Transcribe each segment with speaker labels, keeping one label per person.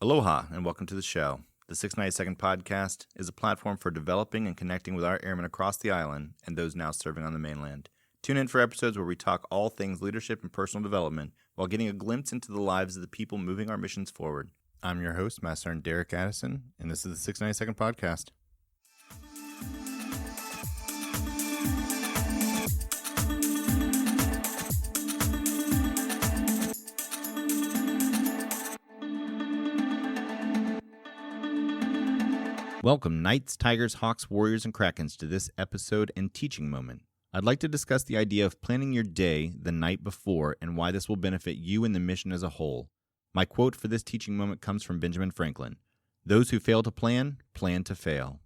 Speaker 1: Aloha and welcome to the show. The 692nd Podcast is a platform for developing and connecting with our airmen across the island and those now serving on the mainland. Tune in for episodes where we talk all things leadership and personal development while getting a glimpse into the lives of the people moving our missions forward. I'm your host, Master Sergeant Derek Addison, and this is the 692nd Podcast. Welcome, Knights, Tigers, Hawks, Warriors, and Krakens to this episode and teaching moment. I'd like to discuss the idea of planning your day the night before and why this will benefit you and the mission as a whole. My quote for this teaching moment comes from Benjamin Franklin. Those who fail to plan to fail.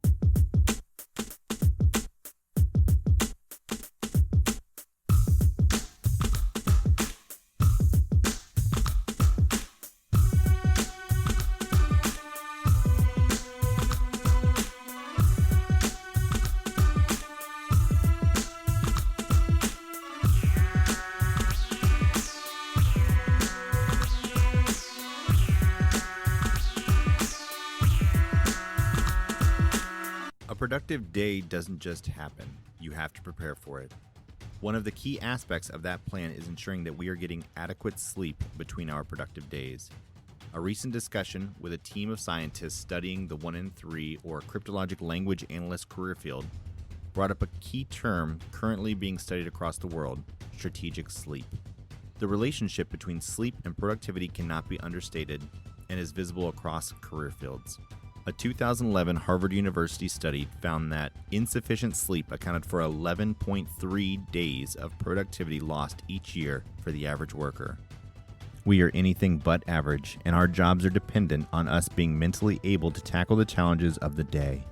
Speaker 1: A productive day doesn't just happen. You have to prepare for it. One of the key aspects of that plan is ensuring that we are getting adequate sleep between our productive days. A recent discussion with a team of scientists studying the 1 in 3 or cryptologic language analyst career field brought up a key term currently being studied across the world: strategic sleep. The relationship between sleep and productivity cannot be understated and is visible across career fields. A 2011 Harvard University study found that insufficient sleep accounted for 11.3 days of productivity lost each year for the average worker. We are anything but average, and our jobs are dependent on us being mentally able to tackle the challenges of the day.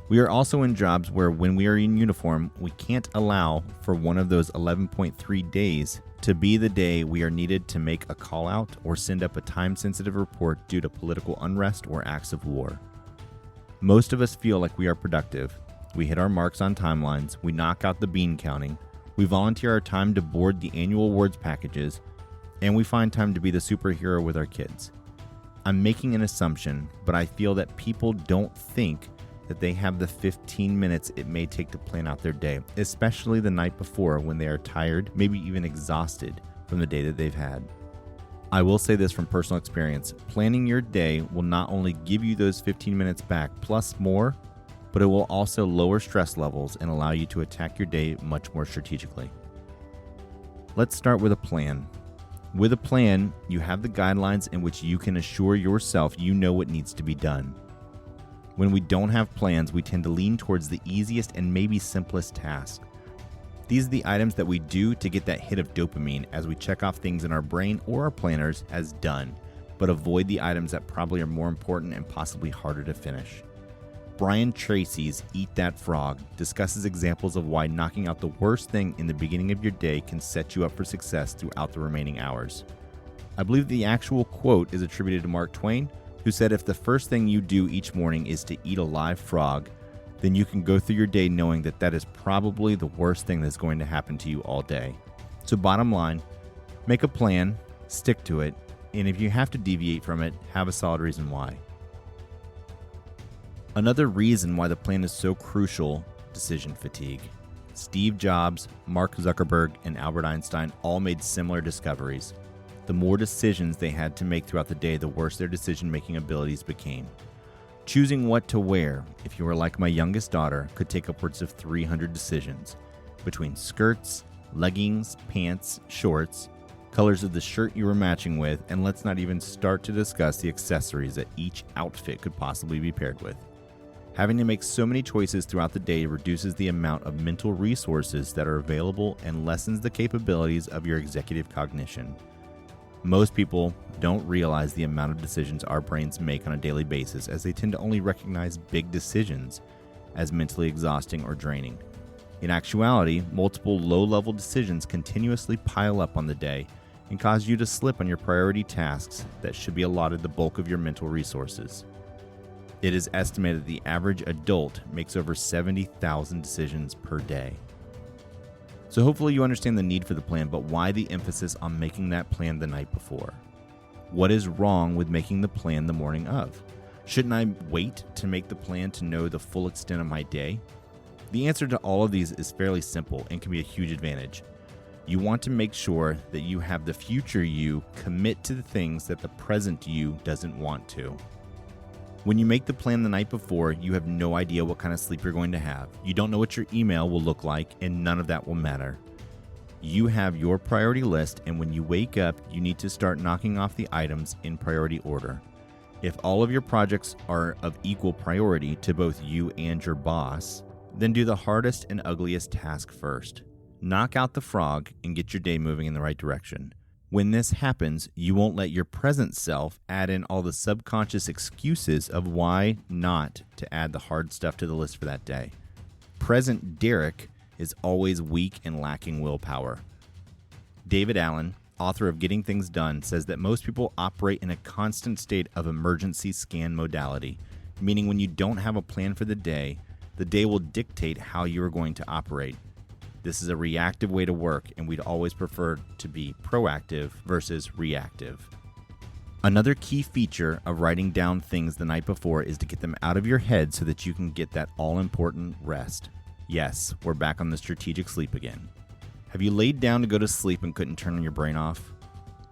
Speaker 1: We are also in jobs where when we are in uniform, we can't allow for one of those 11.3 days to be the day we are needed to make a call out or send up a time-sensitive report due to political unrest or acts of war. Most of us feel like we are productive. We hit our marks on timelines, we knock out the bean counting, we volunteer our time to board the annual awards packages, and we find time to be the superhero with our kids. I'm making an assumption, but I feel that people don't think that they have the 15 minutes it may take to plan out their day, especially the night before when they are tired, maybe even exhausted from the day that they've had. I will say this from personal experience, planning your day will not only give you those 15 minutes back plus more, but it will also lower stress levels and allow you to attack your day much more strategically. Let's start with a plan. With a plan, you have the guidelines in which you can assure yourself you know what needs to be done. When we don't have plans, we tend to lean towards the easiest and maybe simplest task. These are the items that we do to get that hit of dopamine as we check off things in our brain or our planners as done, but avoid the items that probably are more important and possibly harder to finish. Brian Tracy's Eat That Frog discusses examples of why knocking out the worst thing in the beginning of your day can set you up for success throughout the remaining hours. I believe the actual quote is attributed to Mark Twain, who said if the first thing you do each morning is to eat a live frog, then you can go through your day knowing that that is probably the worst thing that's going to happen to you all day. So bottom line, make a plan, stick to it, and if you have to deviate from it, have a solid reason why. Another reason why the plan is so crucial: decision fatigue. Steve Jobs, Mark Zuckerberg, and Albert Einstein all made similar discoveries. The more decisions they had to make throughout the day, the worse their decision-making abilities became. Choosing what to wear, if you were like my youngest daughter, could take upwards of 300 decisions. Between skirts, leggings, pants, shorts, colors of the shirt you were matching with, and let's not even start to discuss the accessories that each outfit could possibly be paired with. Having to make so many choices throughout the day reduces the amount of mental resources that are available and lessens the capabilities of your executive cognition. Most people don't realize the amount of decisions our brains make on a daily basis, as they tend to only recognize big decisions as mentally exhausting or draining. In actuality, multiple low-level decisions continuously pile up on the day and cause you to slip on your priority tasks that should be allotted the bulk of your mental resources. It is estimated that the average adult makes over 70,000 decisions per day. So hopefully you understand the need for the plan, but why the emphasis on making that plan the night before? What is wrong with making the plan the morning of? Shouldn't I wait to make the plan to know the full extent of my day? The answer to all of these is fairly simple and can be a huge advantage. You want to make sure that you have the future you commit to the things that the present you doesn't want to. When you make the plan the night before, you have no idea what kind of sleep you're going to have. You don't know what your email will look like, and none of that will matter. You have your priority list, and when you wake up, you need to start knocking off the items in priority order. If all of your projects are of equal priority to both you and your boss, then do the hardest and ugliest task first. Knock out the frog and get your day moving in the right direction. When this happens, you won't let your present self add in all the subconscious excuses of why not to add the hard stuff to the list for that day. Present Derek is always weak and lacking willpower. David Allen, author of Getting Things Done, says that most people operate in a constant state of emergency scan modality, meaning when you don't have a plan for the day will dictate how you are going to operate. This is a reactive way to work, and we'd always prefer to be proactive versus reactive. Another key feature of writing down things the night before is to get them out of your head so that you can get that all-important rest. Yes, we're back on the strategic sleep again. Have you laid down to go to sleep and couldn't turn your brain off?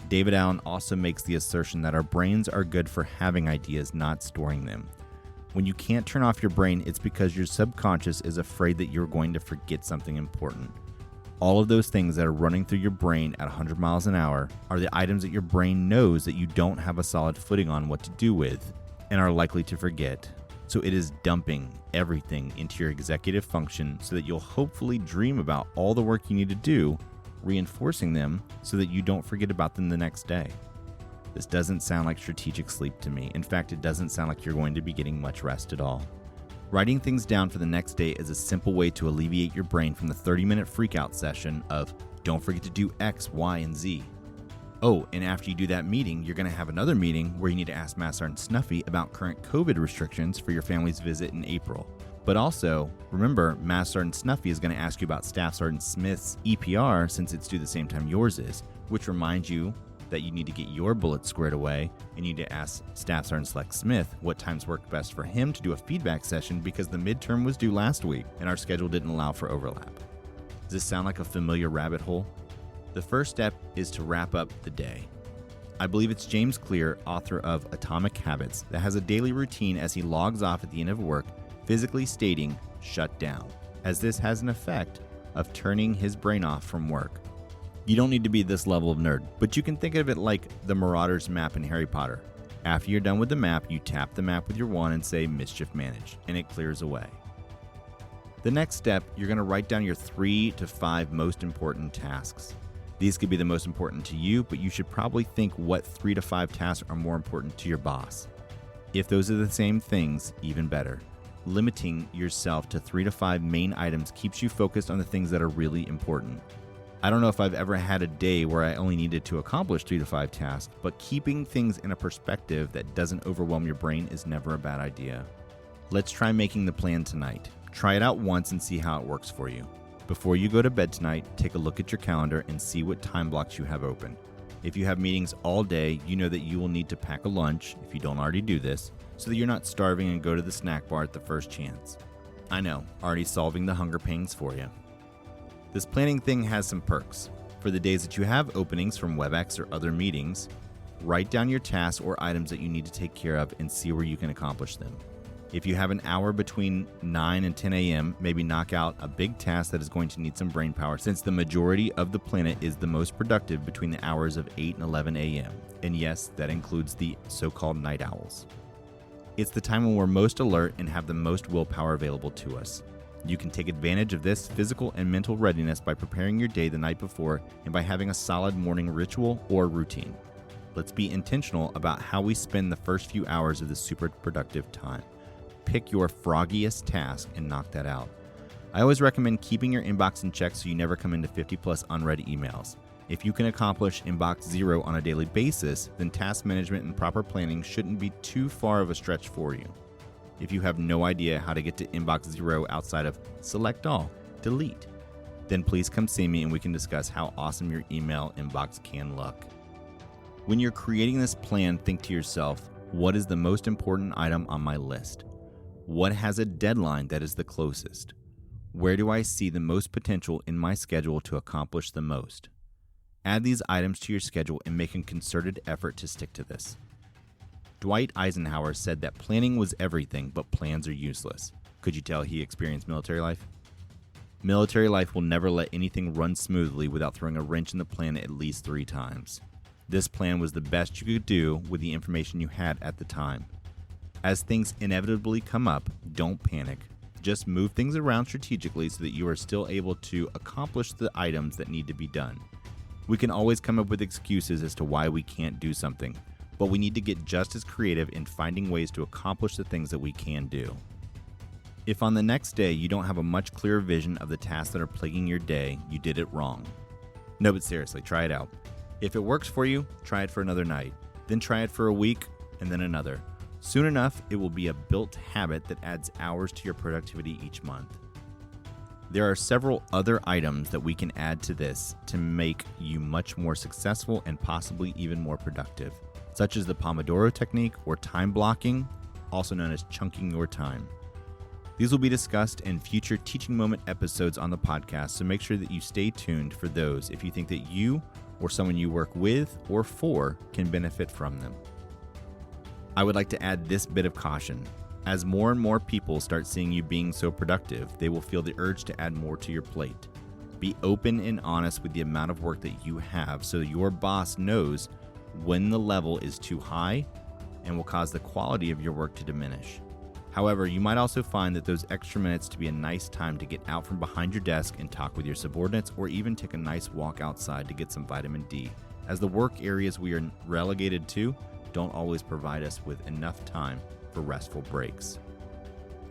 Speaker 1: David Allen also makes the assertion that our brains are good for having ideas, not storing them. When you can't turn off your brain, it's because your subconscious is afraid that you're going to forget something important. All of those things that are running through your brain at 100 miles an hour are the items that your brain knows that you don't have a solid footing on what to do with and are likely to forget. So it is dumping everything into your executive function so that you'll hopefully dream about all the work you need to do, reinforcing them so that you don't forget about them the next day. This doesn't sound like strategic sleep to me. In fact, it doesn't sound like you're going to be getting much rest at all. Writing things down for the next day is a simple way to alleviate your brain from the 30-minute freakout session of don't forget to do X, Y, and Z. Oh, and after you do that meeting, you're going to have another meeting where you need to ask Master and Snuffy about current COVID restrictions for your family's visit in April. But also, remember, Master Sergeant Snuffy is going to ask you about Staff Sergeant Smith's EPR since it's due the same time yours is, which reminds you that you need to get your bullets squared away, and you need to ask Staff Sergeant Select Smith what times work best for him to do a feedback session because the midterm was due last week and our schedule didn't allow for overlap. Does this sound like a familiar rabbit hole? The first step is to wrap up the day. I believe it's James Clear, author of Atomic Habits, that has a daily routine as he logs off at the end of work, physically stating, shut down, as this has an effect of turning his brain off from work. You don't need to be this level of nerd, but you can think of it like the Marauders map in Harry Potter. After you're done with the map, you tap the map with your wand and say mischief managed, and it clears away. The next step, you're going to write down your 3 to 5 most important tasks. These could be the most important to you, but you should probably think what 3 to 5 tasks are more important to your boss. If those are the same things, even better. Limiting yourself to 3 to 5 main items keeps you focused on the things that are really important. I don't know if I've ever had a day where I only needed to accomplish 3 to 5 tasks, but keeping things in a perspective that doesn't overwhelm your brain is never a bad idea. Let's try making the plan tonight. Try it out once and see how it works for you. Before you go to bed tonight, take a look at your calendar and see what time blocks you have open. If you have meetings all day, you know that you will need to pack a lunch, if you don't already do this, so that you're not starving and go to the snack bar at the first chance. I know, already solving the hunger pangs for you. This planning thing has some perks. For the days that you have openings from WebEx or other meetings, write down your tasks or items that you need to take care of and see where you can accomplish them. If you have an hour between 9 and 10 a.m., maybe knock out a big task that is going to need some brain power since the majority of the planet is the most productive between the hours of 8 and 11 a.m. And yes, that includes the so-called night owls. It's the time when we're most alert and have the most willpower available to us. You can take advantage of this physical and mental readiness by preparing your day the night before and by having a solid morning ritual or routine. Let's be intentional about how we spend the first few hours of this super productive time. Pick your froggiest task and knock that out. I always recommend keeping your inbox in check so you never come into 50 plus unread emails. If you can accomplish inbox 0 on a daily basis, then task management and proper planning shouldn't be too far of a stretch for you. If you have no idea how to get to inbox 0 outside of select all, delete, then please come see me and we can discuss how awesome your email inbox can look. When you're creating this plan, think to yourself, what is the most important item on my list? What has a deadline that is the closest? Where do I see the most potential in my schedule to accomplish the most? Add these items to your schedule and make a concerted effort to stick to this. Dwight Eisenhower said that planning was everything, but plans are useless. Could you tell he experienced military life? Military life will never let anything run smoothly without throwing a wrench in the plan at least 3 times. This plan was the best you could do with the information you had at the time. As things inevitably come up, don't panic. Just move things around strategically so that you are still able to accomplish the items that need to be done. We can always come up with excuses as to why we can't do something, but we need to get just as creative in finding ways to accomplish the things that we can do. If on the next day you don't have a much clearer vision of the tasks that are plaguing your day, you did it wrong. No, but seriously, try it out. If it works for you, try it for another night. Then try it for a week, and then another. Soon enough, it will be a built habit that adds hours to your productivity each month. There are several other items that we can add to this to make you much more successful and possibly even more productive, such as the Pomodoro technique or time blocking, also known as chunking your time. These will be discussed in future Teaching Moment episodes on the podcast, so make sure that you stay tuned for those if you think that you or someone you work with or for can benefit from them. I would like to add this bit of caution. As more and more people start seeing you being so productive, they will feel the urge to add more to your plate. Be open and honest with the amount of work that you have so your boss knows when the level is too high and will cause the quality of your work to diminish. However, you might also find that those extra minutes to be a nice time to get out from behind your desk and talk with your subordinates, or even take a nice walk outside to get some vitamin D, as the work areas we are relegated to don't always provide us with enough time for restful breaks.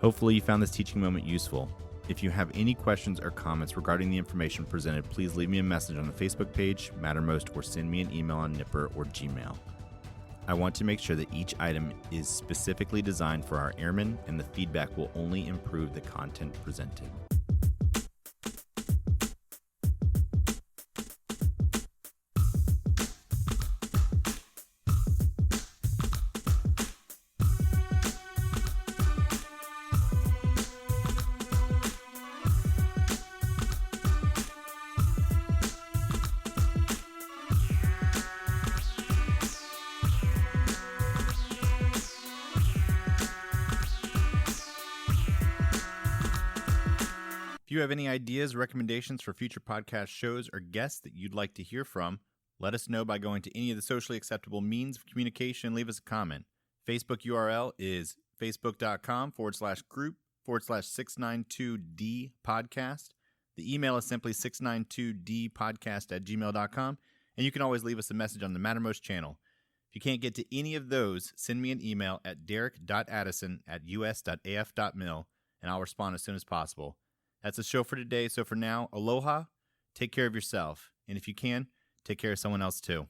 Speaker 1: Hopefully you found this teaching moment useful. If you have any questions or comments regarding the information presented, please leave me a message on the Facebook page, MatterMost, or send me an email on Nipper or Gmail. I want to make sure that each item is specifically designed for our airmen, and the feedback will only improve the content presented. If you have any ideas, recommendations for future podcast shows, or guests that you'd like to hear from, let us know by going to any of the socially acceptable means of communication. Leave us a comment. Facebook URL is facebook.com/group/692D podcast. The email is simply 692dpodcast@gmail.com, and you can always leave us a message on the MatterMost channel. If you can't get to any of those, send me an email at derek.addison@us.af.mil, and I'll respond as soon as possible. That's the show for today. So for now, aloha, take care of yourself, and if you can, take care of someone else too.